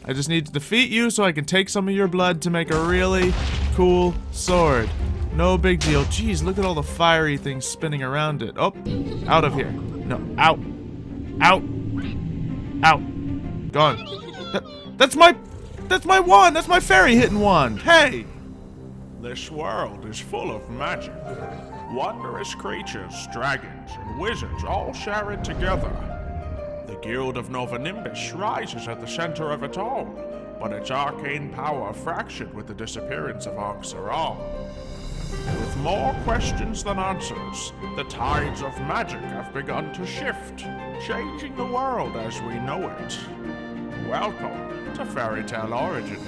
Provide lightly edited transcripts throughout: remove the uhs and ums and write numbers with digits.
I just need to defeat you so I can take some of your blood to make a really cool sword. No big deal. Jeez, look at all the fiery things spinning around it. Oh, out of here. No, out. Out. Out. Gone. That's my wand. That's my fairy hitting wand. Hey. This world is full of magic. Wondrous creatures, dragons, and wizards all share it together. The Guild of Nova Nimbus rises at the center of it all, but its arcane power fractured with the disappearance of Ankh-Saram. With more questions than answers, the tides of magic have begun to shift, changing the world as we know it. Welcome to Fairy Tale Origins.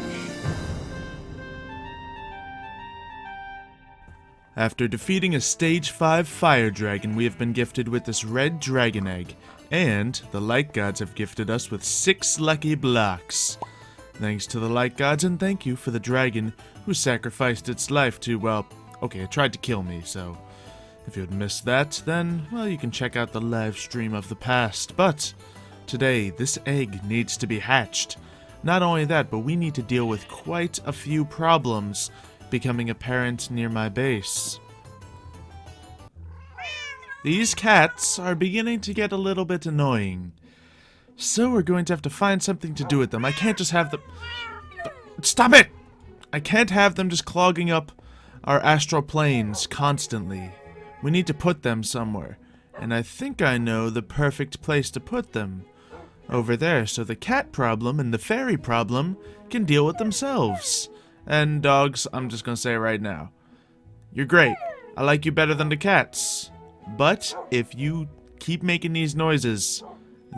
After defeating a Stage 5 fire dragon, we have been gifted with this red dragon egg, and the light gods have gifted us with 6 lucky blocks. Thanks to the light gods, and thank you for the dragon who sacrificed its life to, well, okay, it tried to kill me, so if you had missed that, then, well, you can check out the live stream of the past. But today, this egg needs to be hatched. Not only that, but we need to deal with quite a few problems becoming apparent near my base. These cats are beginning to get a little bit annoying, so we're going to have to find something to do with them. I can't just have them... Stop it! I can't have them just clogging up our astral planes constantly. We need to put them somewhere, and I think I know the perfect place to put them. Over there, so the cat problem and the fairy problem can deal with themselves. And dogs, I'm just gonna say right now, you're great. I like you better than the cats. But if you keep making these noises,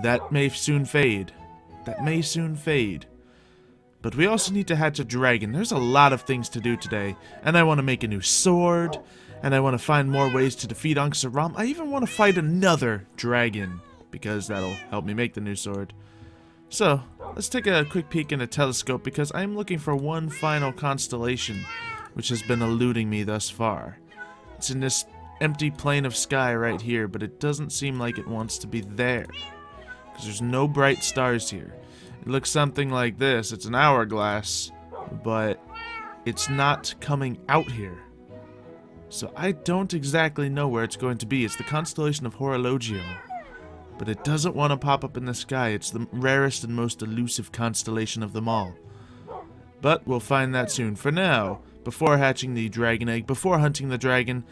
that may soon fade. That may soon fade. But we also need to hatch a dragon. There's a lot of things to do today. And I want to make a new sword. And I want to find more ways to defeat Ankh-Saram. I even want to fight another dragon, because that'll help me make the new sword. So, let's take a quick peek in a telescope, because I'm looking for one final constellation, which has been eluding me thus far. It's in this empty plane of sky right here, but it doesn't seem like it wants to be there, because there's no bright stars here. It looks something like this. It's an hourglass, but it's not coming out here. So I don't exactly know where it's going to be. It's the constellation of Horologio. But it doesn't want to pop up in the sky. It's the rarest and most elusive constellation of them all. But we'll find that soon. For now, before hatching the dragon egg, before hunting the dragon,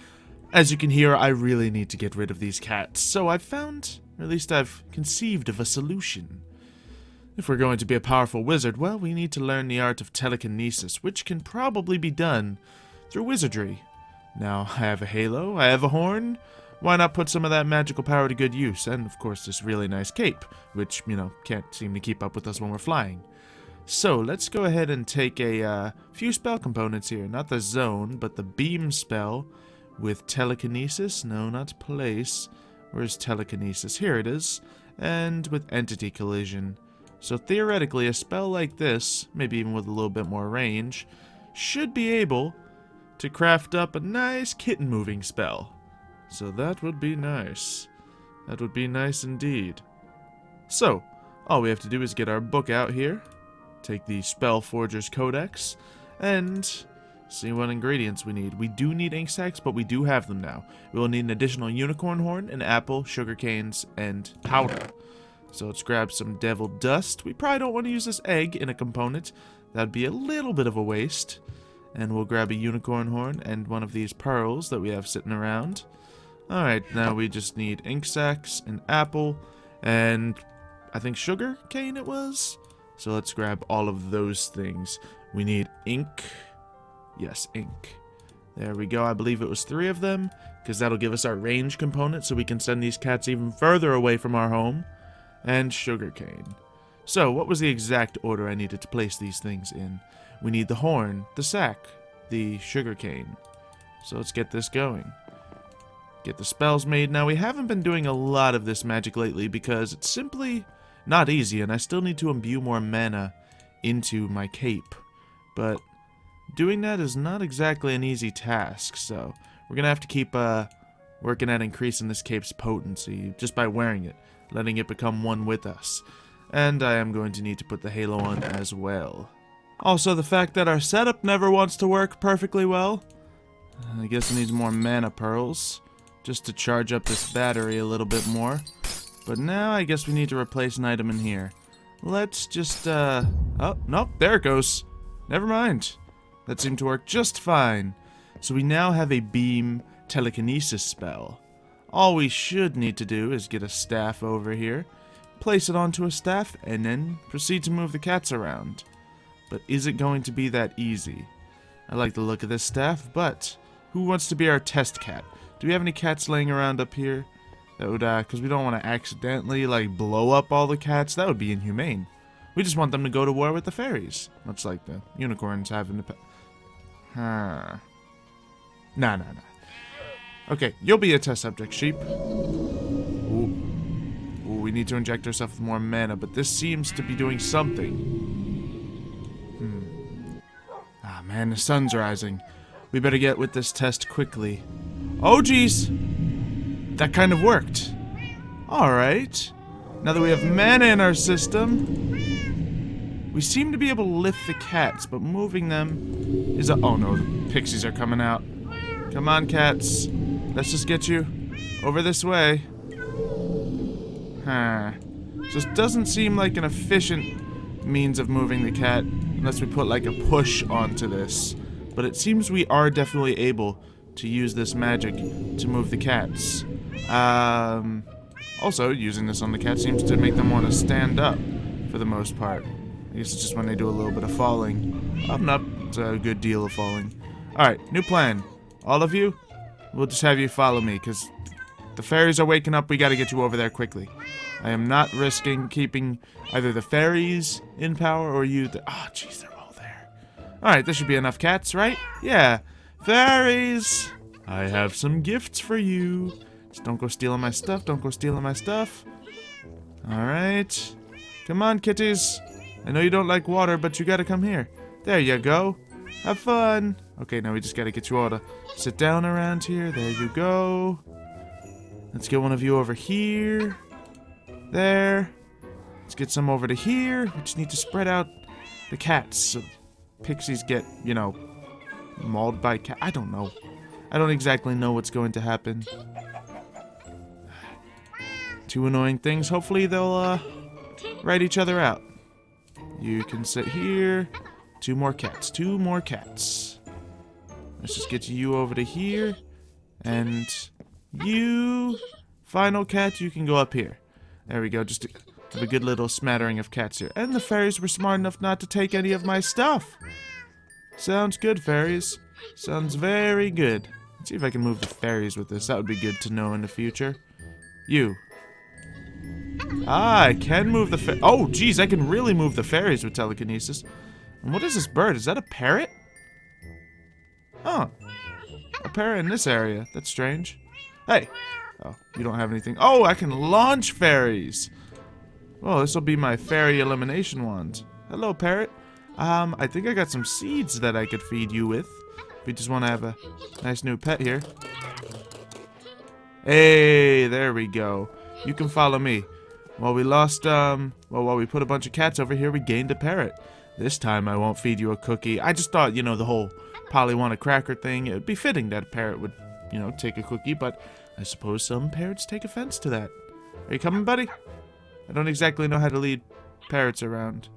as you can hear, I really need to get rid of these cats. So I've found, or at least I've conceived of a solution. If we're going to be a powerful wizard, well, we need to learn the art of telekinesis, which can probably be done through wizardry. Now, I have a halo, I have a horn. Why not put some of that magical power to good use? And, of course, this really nice cape, which, you know, can't seem to keep up with us when we're flying. So, let's go ahead and take a few spell components here. Not the zone, but the beam spell with telekinesis. No, not place. Where's telekinesis? Here it is. And with entity collision. So, theoretically, a spell like this, maybe even with a little bit more range, should be able to craft up a nice kitten moving spell. So that would be nice. That would be nice indeed. So, all we have to do is get our book out here, take the Spellforger's Codex, and see what ingredients we need. We do need ink sacs, but we do have them now. We will need an additional unicorn horn, an apple, sugar canes, and powder. So let's grab some devil dust. We probably don't want to use this egg in a component. That'd be a little bit of a waste. And we'll grab a unicorn horn and one of these pearls that we have sitting around. Alright, now we just need ink sacs, an apple, and I think sugar cane it was? So let's grab all of those things. We need ink. Yes, ink. There we go. I believe it was 3 of them, because that'll give us our range component so we can send these cats even further away from our home. And sugar cane. So, what was the exact order I needed to place these things in? We need the horn, the sack, the sugar cane. So let's get this going. Get the spells made. Now, we haven't been doing a lot of this magic lately because it's simply not easy, and I still need to imbue more mana into my cape. But doing that is not exactly an easy task, so we're going to have to keep working at increasing this cape's potency just by wearing it, letting it become one with us. And I am going to need to put the halo on as well. Also, the fact that our setup never wants to work perfectly well. I guess it needs more mana pearls. Just to charge up this battery a little bit more. But now I guess we need to replace an item in here. Let's just, oh, nope, there it goes. Never mind. That seemed to work just fine. So we now have a beam telekinesis spell. All we should need to do is get a staff over here, place it onto a staff, and then proceed to move the cats around. But is it going to be that easy? I like the look of this staff, but who wants to be our test cat? Do we have any cats laying around up here? That would, because we don't want to accidentally, like, blow up all the cats. That would be inhumane. We just want them to go to war with the fairies. Much like the unicorns having to... Nah. Okay, you'll be a test subject, sheep. Ooh, we need to inject ourselves with more mana, but this seems to be doing something. Ah, man, the sun's rising. We better get with this test quickly. Oh, geez. That kind of worked. Alright. Now that we have mana in our system, we seem to be able to lift the cats, but moving them is a... Oh no, the pixies are coming out. Come on, cats. Let's just get you over this way. Huh. So it doesn't seem like an efficient means of moving the cat, unless we put like a push onto this. But it seems we are definitely able to use this magic to move the cats. Also, using this on the cat seems to make them want to stand up, for the most part. I guess it's just when they do a little bit of falling. Up and up, it's a good deal of falling. Alright, new plan. All of you, we'll just have you follow me, because the fairies are waking up, we gotta get you over there quickly. I am not risking keeping either the fairies in power or you... Oh, jeez, they're all there. Alright, this should be enough cats, right? Yeah. Fairies! I have some gifts for you. Just don't go stealing my stuff, don't go stealing my stuff. Alright. Come on, kitties. I know you don't like water, but you gotta come here. There you go. Have fun. Okay, now we just gotta get you all to sit down around here. There you go. Let's get one of you over here. There. Let's get some over to here. We just need to spread out the cats so pixies get, you know, mauled by cat. I don't know. I don't exactly know what's going to happen. Two annoying things. Hopefully they'll write each other out. You can sit here. Two more cats. Two more cats. Let's just get you over to here. And you, final cat, you can go up here. There we go. Just to have a good little smattering of cats here. And the fairies were smart enough not to take any of my stuff. Sounds good, fairies. Sounds very good. Let's see if I can move the fairies with this. That would be good to know in the future. You. Ah, I can move the oh, geez, I can really move the fairies with telekinesis. And what is this bird? Is that a parrot? Huh. A parrot in this area. That's strange. Hey. Oh, you don't have anything. Oh, I can launch fairies. Well, this will be my fairy elimination wand. Hello, parrot. I think I got some seeds that I could feed you with. We just want to have a nice new pet here. Hey, there we go. You can follow me. While we lost, while we put a bunch of cats over here, we gained a parrot. This time I won't feed you a cookie. I just thought, you know, the whole Polly want a cracker thing, it would be fitting that a parrot would, you know, take a cookie, but I suppose some parrots take offense to that. Are you coming, buddy? I don't exactly know how to lead parrots around.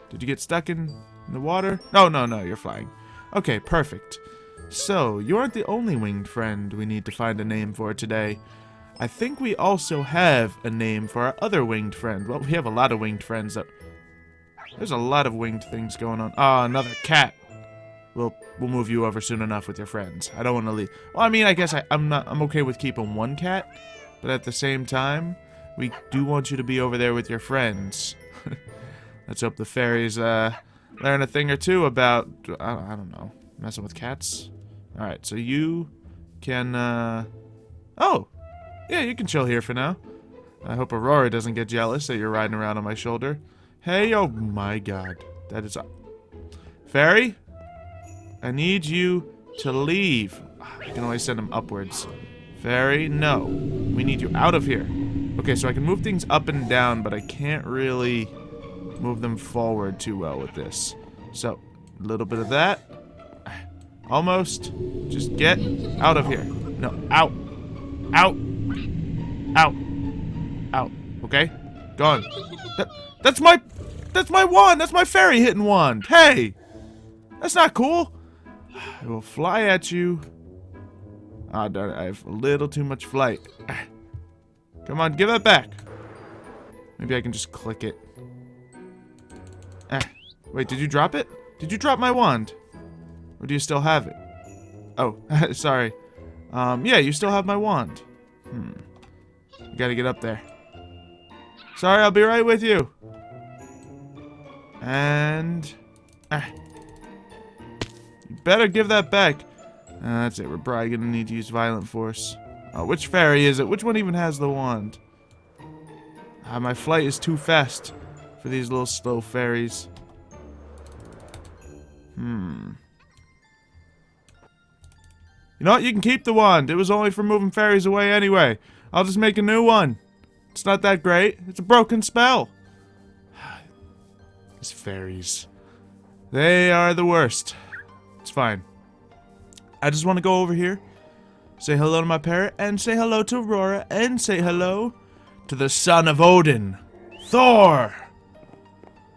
Did you get stuck in the water? No, you're flying. Okay, perfect. So, you aren't the only winged friend we need to find a name for today. I think we also have a name for our other winged friend. Well, we have a lot of winged friends that... There's a lot of winged things going on. Ah, another cat. We'll move you over soon enough with your friends. I don't want to leave. Well, I mean, I guess I'm okay with keeping one cat, but at the same time, we do want you to be over there with your friends. Let's hope the fairies learn a thing or two about, I don't know, messing with cats. Alright, so you can, oh! Yeah, you can chill here for now. I hope Aurora doesn't get jealous that you're riding around on my shoulder. Hey, oh my god. That is... Fairy? I need you to leave. I can always send him upwards. Fairy, no. We need you out of here. Okay, so I can move things up and down, but I can't really move them forward too well with this. So, a little bit of that. Almost. Just get out of here. No, out. Out. Out. Out. Okay? Gone. That's my wand! That's my fairy hitting wand! Hey! That's not cool! I will fly at you. Ah, darn it, I have a little too much flight. Come on, give that back. Maybe I can just click it. Wait, did you drop it? Did you drop my wand? Or do you still have it? Oh, sorry. Yeah, you still have my wand. You gotta get up there. Sorry, I'll be right with you. And... you better give that back. That's it, we're probably gonna need to use violent force. Which fairy is it? Which one even has the wand? My flight is too fast for these little slow fairies. You know what? You can keep the wand. It was only for moving fairies away anyway. I'll just make a new one. It's not that great. It's a broken spell. These fairies. They are the worst. It's fine. I just want to go over here, say hello to my parrot, and say hello to Aurora, and say hello to the son of Odin, Thor!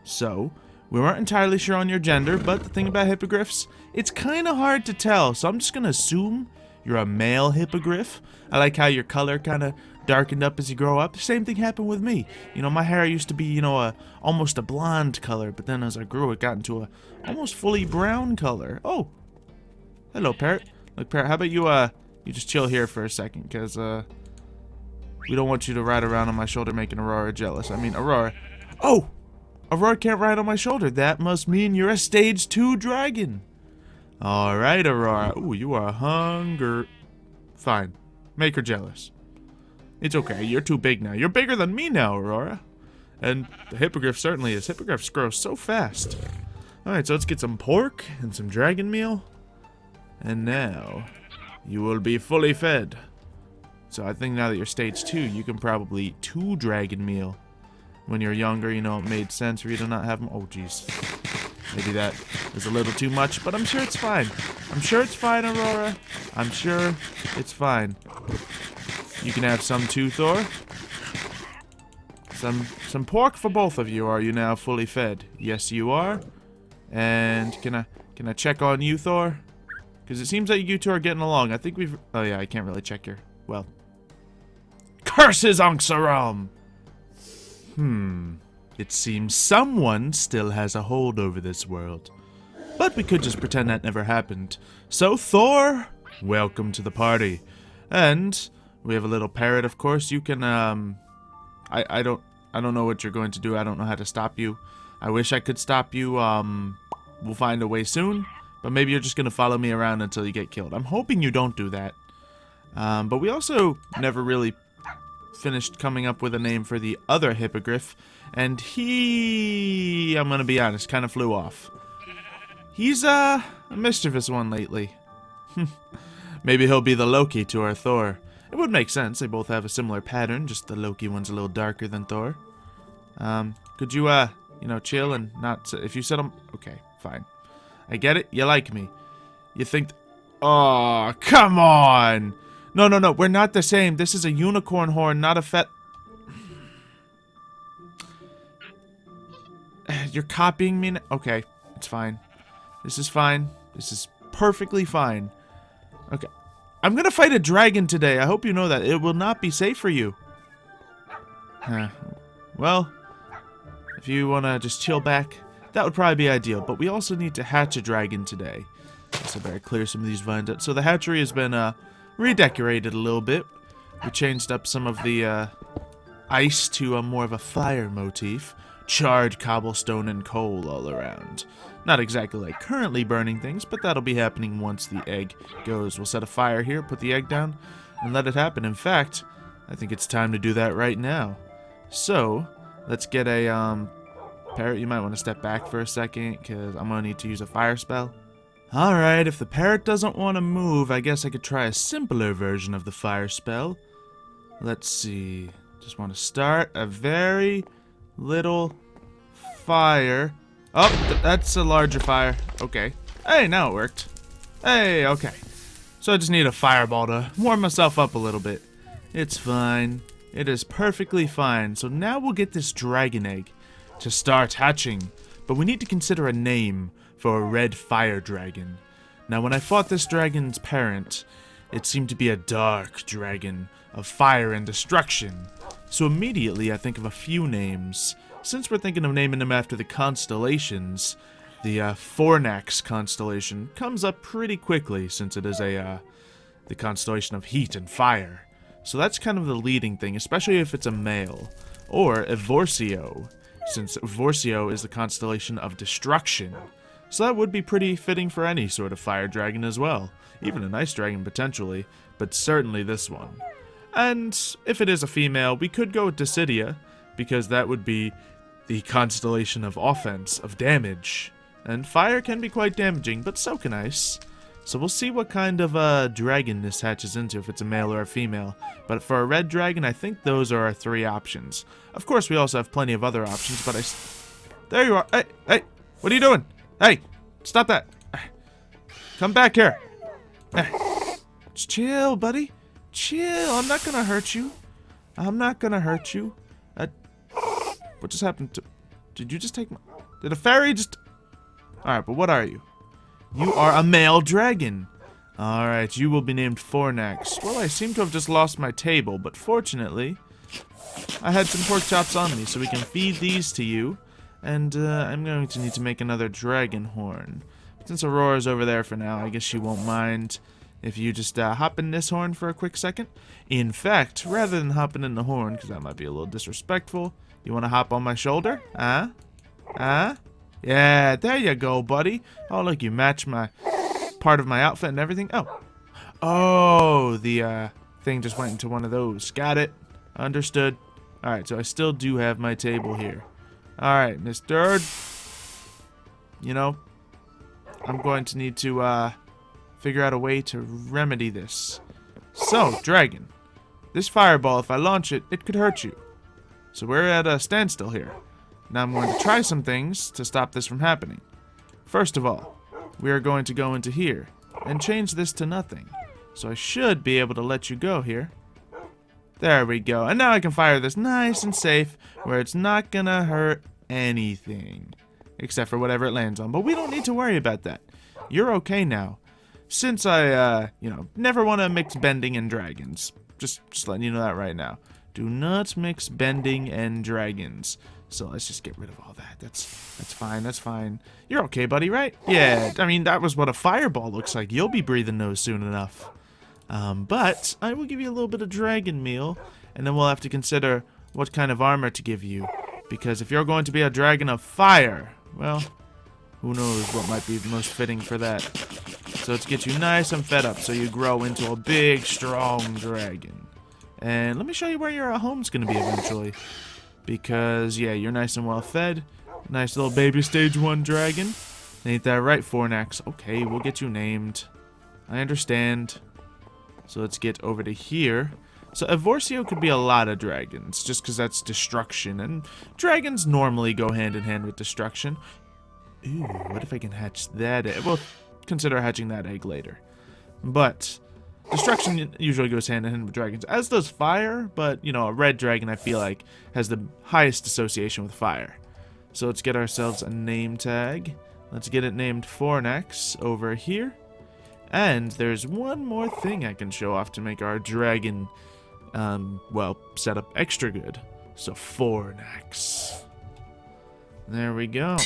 So, we weren't entirely sure on your gender, but the thing about hippogriffs, it's kind of hard to tell, so I'm just going to assume you're a male hippogriff. I like how your color kind of darkened up as you grow up. The same thing happened with me. You know, my hair used to be, you know, almost a blonde color, but then as I grew, it got into a almost fully brown color. Oh! Hello, parrot. Look, parrot, how about you just chill here for a second, because, we don't want you to ride around on my shoulder making Aurora jealous. I mean, Aurora. Oh! Aurora can't ride on my shoulder. That must mean you're a stage 2 dragon. Alright, Aurora. Ooh, you are hungry. Fine. Make her jealous. It's okay. You're too big now. You're bigger than me now, Aurora. And the hippogriff certainly is. Hippogriffs grow so fast. Alright, so let's get some pork and some dragon meal. And now, you will be fully fed. So I think now that you're stage 2, you can probably eat 2 dragon meal. When you're younger, you know, it made sense for you to not have them. Oh, jeez. Maybe that is a little too much, but I'm sure it's fine. I'm sure it's fine, Aurora. I'm sure it's fine. You can have some too, Thor. Some pork for both of you. Are you now fully fed? Yes, you are. And can I check on you, Thor? Because it seems like you two are getting along. I think we've... Oh, yeah, I can't really check your... Well. Curses, Anksaram! It seems someone still has a hold over this world. But we could just pretend that never happened. So, Thor, welcome to the party. And we have a little parrot, of course. You can, I don't know what you're going to do. I don't know how to stop you. I wish I could stop you. We'll find a way soon. But maybe you're just going to follow me around until you get killed. I'm hoping you don't do that. But we also never really finished coming up with a name for the other hippogriff. And he, I'm going to be honest, kind of flew off. He's a mischievous one lately. Maybe he'll be the Loki to our Thor. It would make sense. They both have a similar pattern, just the Loki one's a little darker than Thor. Could you, you know, chill and not... If you said I'm... Okay, fine. I get it. You like me. You think... Oh, come on! No, no, no. We're not the same. This is a unicorn horn, not a fet... You're copying me. Okay, it's fine. This is fine. This is perfectly fine. Okay. I'm gonna fight a dragon today. I hope you know that. It will not be safe for you. Well, if you wanna just chill back, that would probably be ideal. But we also need to hatch a dragon today. So I better clear some of these vines out. So the hatchery has been redecorated a little bit. We changed up some of the ice to a more of a fire motif. Charred cobblestone and coal all around. Not exactly like currently burning things, but that'll be happening once the egg goes. We'll set a fire here, put the egg down, and let it happen. In fact, I think it's time to do that right now. So, let's get a, parrot, you might want to step back for a second, because I'm going to need to use a fire spell. Alright, if the parrot doesn't want to move, I guess I could try a simpler version of the fire spell. Let's see. Just want to start a very little fire. Oh, that's a larger fire. Okay. Hey, now it worked. Hey, okay. So I just need a fireball to warm myself up a little bit. It's fine. It is perfectly fine. So now we'll get this dragon egg to start hatching. But we need to consider a name for a red fire dragon. Now, when I fought this dragon's parent, it seemed to be a dark dragon of fire and destruction. So immediately I think of a few names. Since we're thinking of naming them after the constellations, the Fornax constellation comes up pretty quickly since it is the constellation of heat and fire. So that's kind of the leading thing, especially if it's a male. Or Evorcio, since Evorcio is the constellation of destruction. So that would be pretty fitting for any sort of fire dragon as well. Even an ice dragon potentially, but certainly this one. And if it is a female, we could go with Decidia, because that would be the constellation of offense, of damage. And fire can be quite damaging, but so can ice. So we'll see what kind of dragon this hatches into, if it's a male or a female. But for a red dragon, I think those are our 3 options. Of course, we also have plenty of other options, but there you are. Hey, hey, what are you doing? Hey, stop that. Come back here. Just chill, buddy. Chill. I'm not gonna hurt you. I'm not gonna hurt you. What just happened to... Did you just take my... Did a fairy just... Alright, but what are you? You are a male dragon. Alright, you will be named Fornax. Well, I seem to have just lost my table, but fortunately, I had some pork chops on me, so we can feed these to you. And I'm going to need to make another dragon horn. But since Aurora's over there for now, I guess she won't mind if you just hop in this horn for a quick second. In fact, rather than hopping in the horn, because that might be a little disrespectful, you want to hop on my shoulder? Yeah, there you go, buddy. Oh, look, you match my part of my outfit and everything. Oh, the thing just went into one of those. Got it. Understood. Alright, so I still do have my table here. Alright, Mr. You know, I'm going to need to figure out a way to remedy this. So, dragon, this fireball, if I launch it, it could hurt you. So we're at a standstill here. Now I'm going to try some things to stop this from happening. First of all, we are going to go into here and change this to nothing. So I should be able to let you go here. There we go. And now I can fire this nice and safe where it's not gonna hurt anything. Except for whatever it lands on. But we don't need to worry about that. You're okay now. Since I, never want to mix bending and dragons. Just letting you know that right now. Do not mix bending and dragons. So let's just get rid of all that. That's fine, that's fine. You're okay, buddy, right? Yeah, I mean, that was what a fireball looks like. You'll be breathing those soon enough. But I will give you a little bit of dragon meal, and then we'll have to consider what kind of armor to give you. Because if you're going to be a dragon of fire, well, who knows what might be most fitting for that. So let's get you nice and fed up so you grow into a big, strong dragon. And let me show you where your home's going to be eventually. Because, yeah, you're nice and well fed. Nice little baby stage 1 dragon. Ain't that right, Fornax? Okay, we'll get you named. I understand. So let's get over to here. So Evorcio could be a lot of dragons, just because that's destruction. And dragons normally go hand in hand with destruction. Ooh, what if I can hatch that egg? We'll consider hatching that egg later. But destruction usually goes hand in hand with dragons, as does fire, but, you know, a red dragon, I feel like, has the highest association with fire. So let's get ourselves a name tag. Let's get it named Fornax over here. And there's one more thing I can show off to make our dragon, set up extra good. So Fornax. There we go.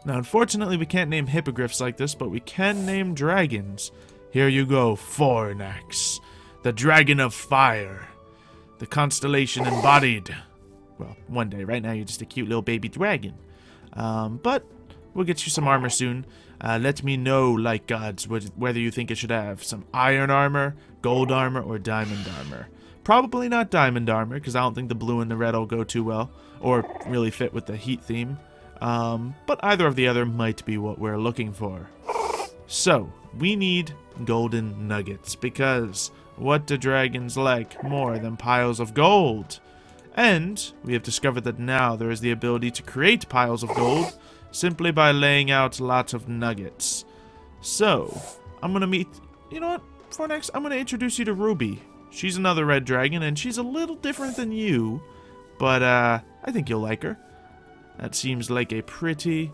Now, unfortunately, we can't name hippogriffs like this, but we can name dragons. Here you go, Fornax, the dragon of fire, the constellation embodied. Well, one day. Right now, you're just a cute little baby dragon. But we'll get you some armor soon. Let me know, like gods, whether you think it should have some iron armor, gold armor, or diamond armor. Probably not diamond armor, because I don't think the blue and the red will go too well, or really fit with the heat theme. But either of the other might be what we're looking for. So, we need golden nuggets, because What do dragons like more than piles of gold? And we have discovered that now there is the ability to create piles of gold simply by laying out lots of nuggets. So, I'm gonna meet... You know what? For next, I'm gonna introduce you to Ruby. She's another red dragon, and she's a little different than you. But, I think you'll like her. That seems like a pretty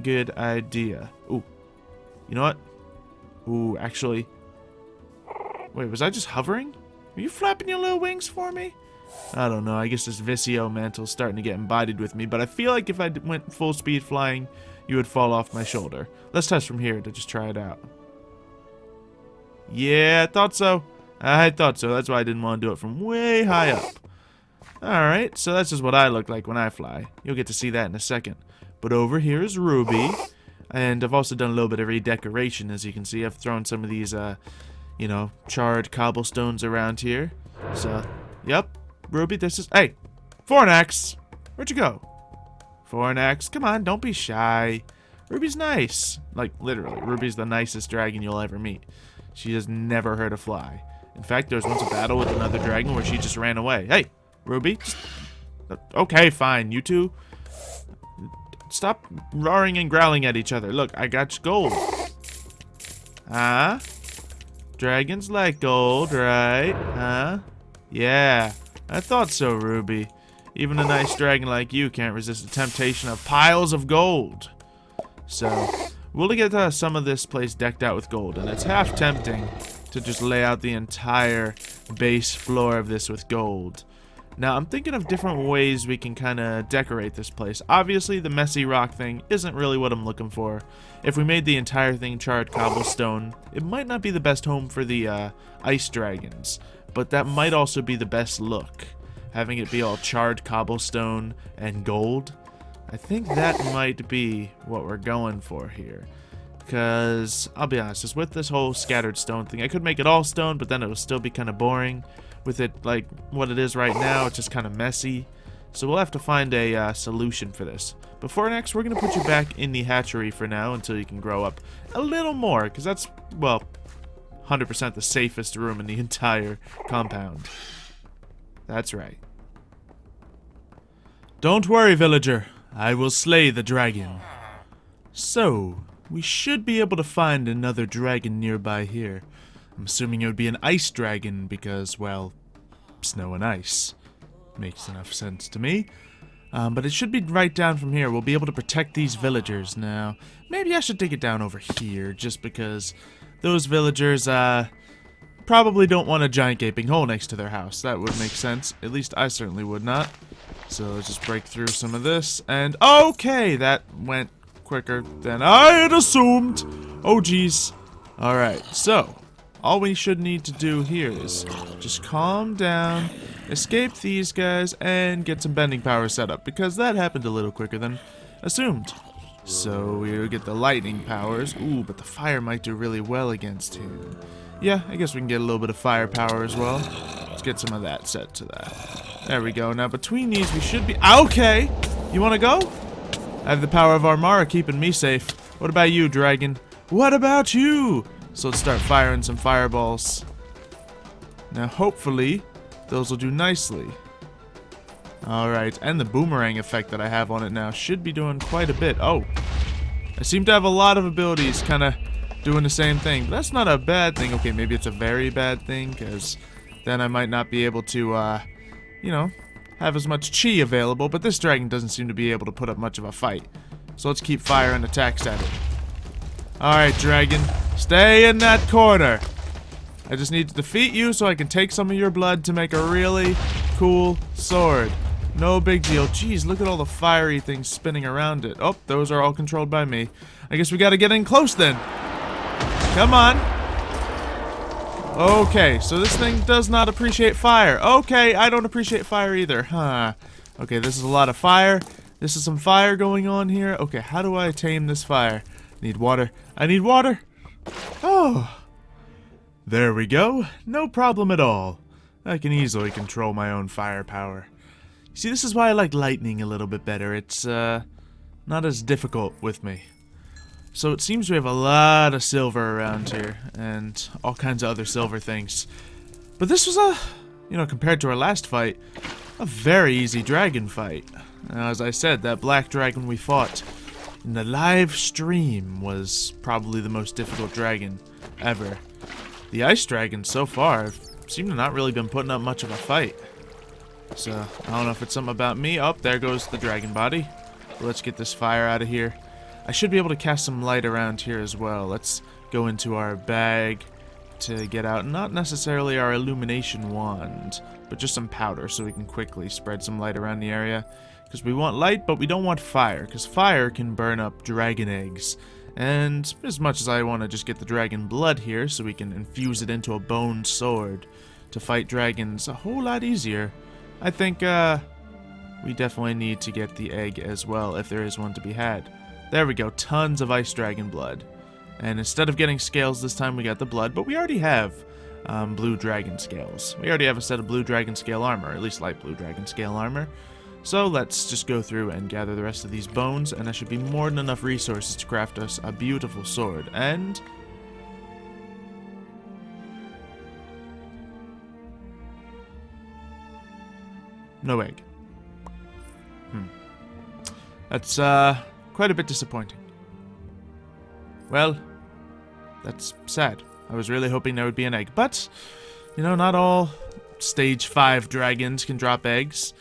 good idea. Ooh. You know what? Ooh, actually... Wait, was I just hovering? Are you flapping your little wings for me? I don't know. I guess this Visio mantle's starting to get embodied with me, but I feel like if I went full speed flying, you would fall off my shoulder. Let's test from here to just try it out. Yeah, I thought so. I thought so. That's why I didn't want to do it from way high up. Alright, so that's just what I look like when I fly. You'll get to see that in a second. But over here is Ruby. And I've also done a little bit of redecoration, as you can see. I've thrown some of these, you know, charred cobblestones around here. So, yep. Ruby, this is... Hey! Fornax! Where'd you go? Fornax, come on, don't be shy. Ruby's nice. Like, literally, Ruby's the nicest dragon you'll ever meet. She has never hurt a fly. In fact, there was once a battle with another dragon where she just ran away. Hey, Ruby. Okay, fine. You two. Stop roaring and growling at each other. Look, I got gold. Huh? Dragons like gold, right? Huh? Yeah. I thought so, Ruby. Even a nice dragon like you can't resist the temptation of piles of gold. So, we'll get some of this place decked out with gold, and it's half tempting to just lay out the entire base floor of this with gold. Now, I'm thinking of different ways we can kind of decorate this place. Obviously, the messy rock thing isn't really what I'm looking for. If we made the entire thing charred cobblestone, it might not be the best home for the ice dragons, but that might also be the best look. Having it be all charred cobblestone and gold, I think that might be what we're going for here. Because, I'll be honest, just with this whole scattered stone thing, I could make it all stone, but then it would still be kind of boring. With it like what it is right now, it's just kind of messy. So we'll have to find a solution for this. Before next, we're going to put you back in the hatchery for now until you can grow up a little more. Because that's, well, 100% the safest room in the entire compound. That's right. Don't worry, villager. I will slay the dragon. So, we should be able to find another dragon nearby here. I'm assuming it would be an ice dragon because, well, snow and ice. Makes enough sense to me. But it should be right down from here. We'll be able to protect these villagers. Now, maybe I should take it down over here just because those villagers, probably don't want a giant gaping hole next to their house. That would make sense. At least I certainly would not. So let's just break through some of this. And, okay, that went quicker than I had assumed. Oh, geez. Alright, so all we should need to do here is just calm down, escape these guys, and get some bending power set up, because that happened a little quicker than assumed. So we'll get the lightning powers. Ooh, but the fire might do really well against him. Yeah, I guess we can get a little bit of firepower as well. Let's get some of that set to that. There we go. Now between these we should be... Okay! You wanna go? I have the power of Armara keeping me safe. What about you, dragon? What about you? So let's start firing some fireballs. Now hopefully those will do nicely. Alright, and the boomerang effect that I have on it now should be doing quite a bit. Oh, I seem to have a lot of abilities kind of doing the same thing. But that's not a bad thing. Okay, maybe it's a very bad thing, because then I might not be able to, you know, have as much chi available. But this dragon doesn't seem to be able to put up much of a fight. So let's keep firing attacks at it. Alright, dragon. Stay in that corner. I just need to defeat you so I can take some of your blood to make a really cool sword. No big deal. Jeez, look at all the fiery things spinning around it. Oh, those are all controlled by me. I guess we gotta get in close then. Come on. Okay, so this thing does not appreciate fire. Okay, I don't appreciate fire either. Huh. Okay, this is a lot of fire. This is some fire going on here. Okay, how do I tame this fire? Need water. I need water. Oh. There we go. No problem at all. I can easily control my own firepower. See, this is why I like lightning a little bit better. It's, not as difficult with me. So it seems we have a lot of silver around here, and all kinds of other silver things. But this was compared to our last fight, a very easy dragon fight. Now, as I said, that black dragon we fought in the live stream was probably the most difficult dragon ever. The ice dragons so far seem to not really been putting up much of a fight. So, I don't know if it's something about me. Oh, there goes the dragon body. Let's get this fire out of here. I should be able to cast some light around here as well. Let's go into our bag to get out, not necessarily our illumination wand, but just some powder so we can quickly spread some light around the area. Because we want light, but we don't want fire, because fire can burn up dragon eggs. And as much as I want to just get the dragon blood here so we can infuse it into a bone sword to fight dragons a whole lot easier, I think we definitely need to get the egg as well, if there is one to be had. There we go, tons of ice dragon blood. And instead of getting scales this time, we got the blood, but we already have blue dragon scales. We already have a set of blue dragon scale armor, at least light blue dragon scale armor. So let's just go through and gather the rest of these bones, and that should be more than enough resources to craft us a beautiful sword. And no egg. That's quite a bit disappointing. Well, that's sad. I was really hoping there would be an egg, but not all stage 5 dragons can drop eggs.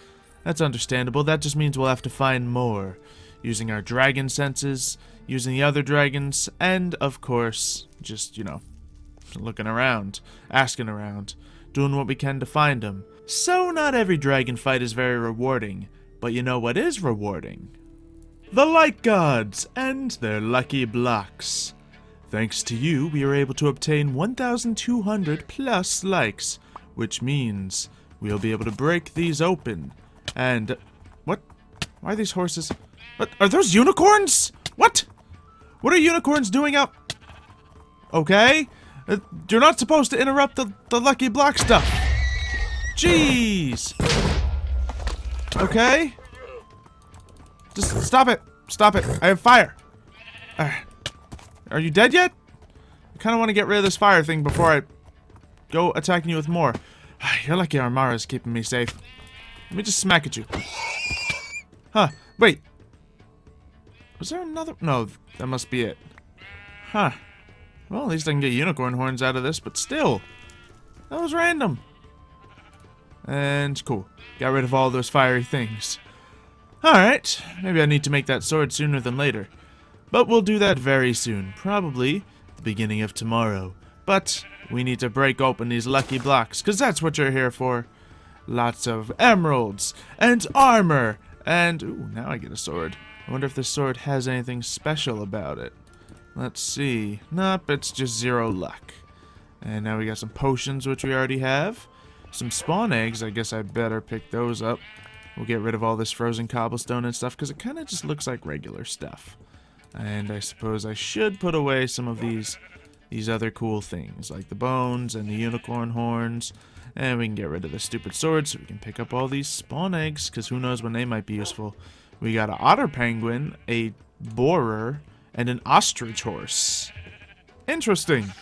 That's understandable. That just means we'll have to find more, using our dragon senses, using the other dragons, and of course, just, looking around, asking around, doing what we can to find them. So not every dragon fight is very rewarding, but you know what is rewarding? The light gods and their lucky blocks. Thanks to you, we are able to obtain 1,200 plus likes, which means we'll be able to break these open. And what? Why are these horses? What? Are those unicorns? What? What are unicorns doing out? Okay. You're not supposed to interrupt the lucky block stuff. Jeez. Okay. Just stop it. Stop it. I have fire. Are you dead yet? I kind of want to get rid of this fire thing before I go attacking you with more. You're lucky Armara's keeping me safe. Let me just smack at you. Huh. Wait. Was there another? No, that must be it. Huh. Well, at least I can get unicorn horns out of this, but still. That was random. And cool. Got rid of all those fiery things. Alright. Maybe I need to make that sword sooner than later. But we'll do that very soon. Probably the beginning of tomorrow. But we need to break open these lucky blocks, because that's what you're here for. Lots of emeralds and armor and ooh, now I get a sword. I wonder if this sword has anything special about it. Let's see. Nope, it's just 0 luck. And now we got some potions, which we already have. Some spawn eggs. I guess I better pick those up. We'll get rid of all this frozen cobblestone and stuff because it kind of just looks like regular stuff. And I suppose I should put away some of these other cool things like the bones and the unicorn horns. And we can get rid of the stupid sword so we can pick up all these spawn eggs, because who knows when they might be useful. We got an otter penguin, a borer, and an ostrich horse. Interesting.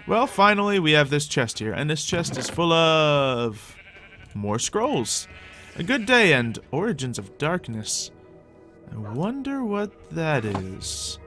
Well, finally we have this chest here, and this chest is full of more scrolls. A good day and origins of darkness. I wonder what that is.